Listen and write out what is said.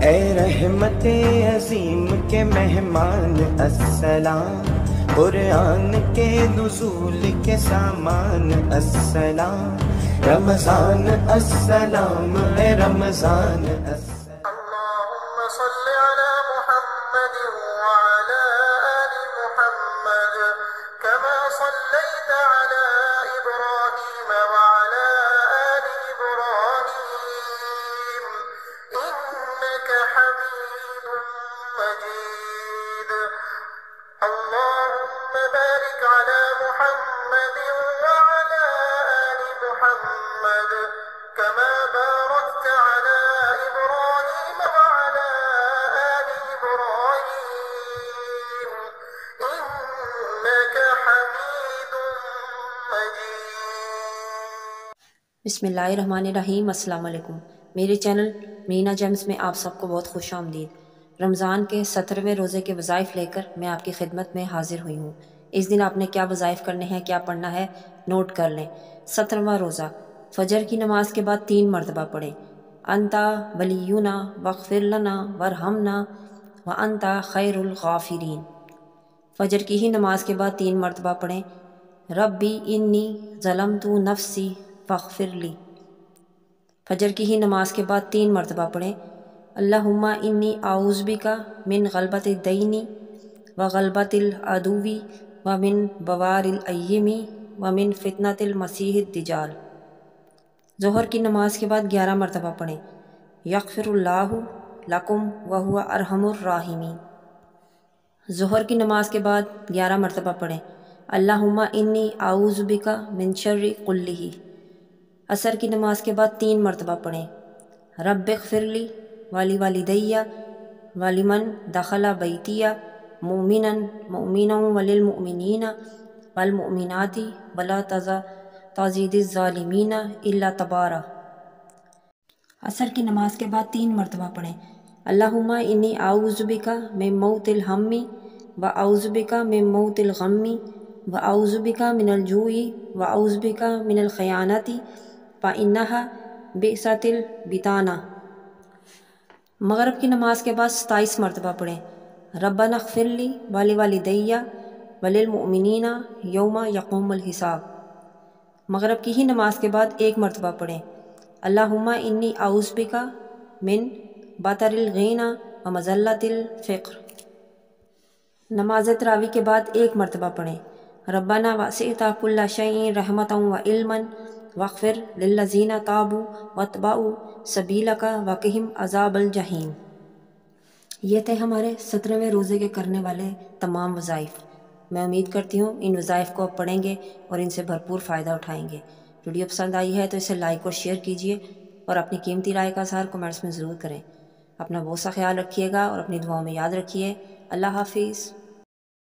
اے رحمت عظیم کے مہمان السلام، قرآن کے نزول کے سامان السلام، رمضان السلام، اے رمضان السلام۔ اللهم صل على محمد وعلى آل محمد كما صليت على إبراهيم وعلى آل إبراهيم إنك حميد مجيد۔ اللهم بارك على محمد وعلى آل محمد كما باركت على إبراهيم وعلى آل إبراهيم إنك حميد مجيد۔ بسم اللہ الرحمن الرحیم۔ السلام علیکم۔ میرے چینل مینا جیمز میں آپ سب کو بہت خوش آمدید۔ رمضان کے 17ویں روزے کے وظائف لے کر میں آپ کی خدمت میں حاضر ہوئی ہوں۔ اس دن آپ نے کیا وظائف کرنے ہیں، کیا پڑھنا ہے، نوٹ کر لیں۔ 17واں روزہ فجر کی نماز کے بعد 3 مرتبہ پڑھیں۔ انتا ولینا واغفر لنا وارحمنا وانتا خیر الغافرین۔ فجر کی ہی نماز کے بعد 3 مرتبہ پڑھیں۔ ربی انی ظلمت نفسی فاغفر لی۔ فجر کی ہی نماز کے بعد 3 مرتبہ پڑھیں۔ اللہم انی اعوذ بک من غلبۃ الدین وغلبۃ العدو ومن بوار الایام ومن فتنۃ المسیح الدجال۔ ظہر کی نماز کے بعد 11 مرتبہ پڑھیں۔ یغفر اللہ لکم وہو ارحم الراحمین۔ ظہر کی نماز کے بعد 11 مرتبہ پڑھیں۔ اللہم انی اعوذ بک من شر کلہ۔ عصر کی نماز کے بعد 3 مرتبہ پڑھیں۔ رب اغفر لی ولی والدی ولمن دخل بیتی مؤمنا مؤمنا وللمؤمنین والمؤمنات ولا تزید الظالمین الا تبارا۔ عصر کی نماز کے بعد 3 مرتبہ پڑھیں۔ اللہم انی اعوذ بک من موت الہم واعوذ بک من موت الغم واعوذ بک من الجوع واعوذ بک من الخیانۃ فانھا بئست البطانہ۔ مغرب کی نماز کے بعد 27 مرتبہ پڑھیں۔ ربنا اغفر لی ولوالدی وللمؤمنین یوم یقوم الحساب۔ مغرب کی ہی نماز کے بعد 1 مرتبہ پڑھیں۔ اللہم انی اعوذ بک من بطر الغنی ومذلۃ الفقر۔ نماز تراویح کے بعد 1 مرتبہ پڑھیں۔ ربنا وسعت کل شیء رحمۃ وعلما واغفر للذین تابوا واتبعوا سبیلک وقہم عذاب الجحیم۔ یہ تھے ہمارے 17ویں روزے کے کرنے والے تمام وظائف۔ میں امید کرتی ہوں ان وظائف کو آپ پڑھیں گے اور ان سے بھرپور فائدہ اٹھائیں گے۔ ویڈیو پسند آئی ہے تو اسے لائک اور شیئر کیجیے اور اپنی قیمتی رائے کا اظہار کمنٹس میں ضرور کریں۔ اپنا بہت سا خیال رکھیے گا اور اپنی دعاؤں میں یاد رکھیے۔ اللہ حافظ۔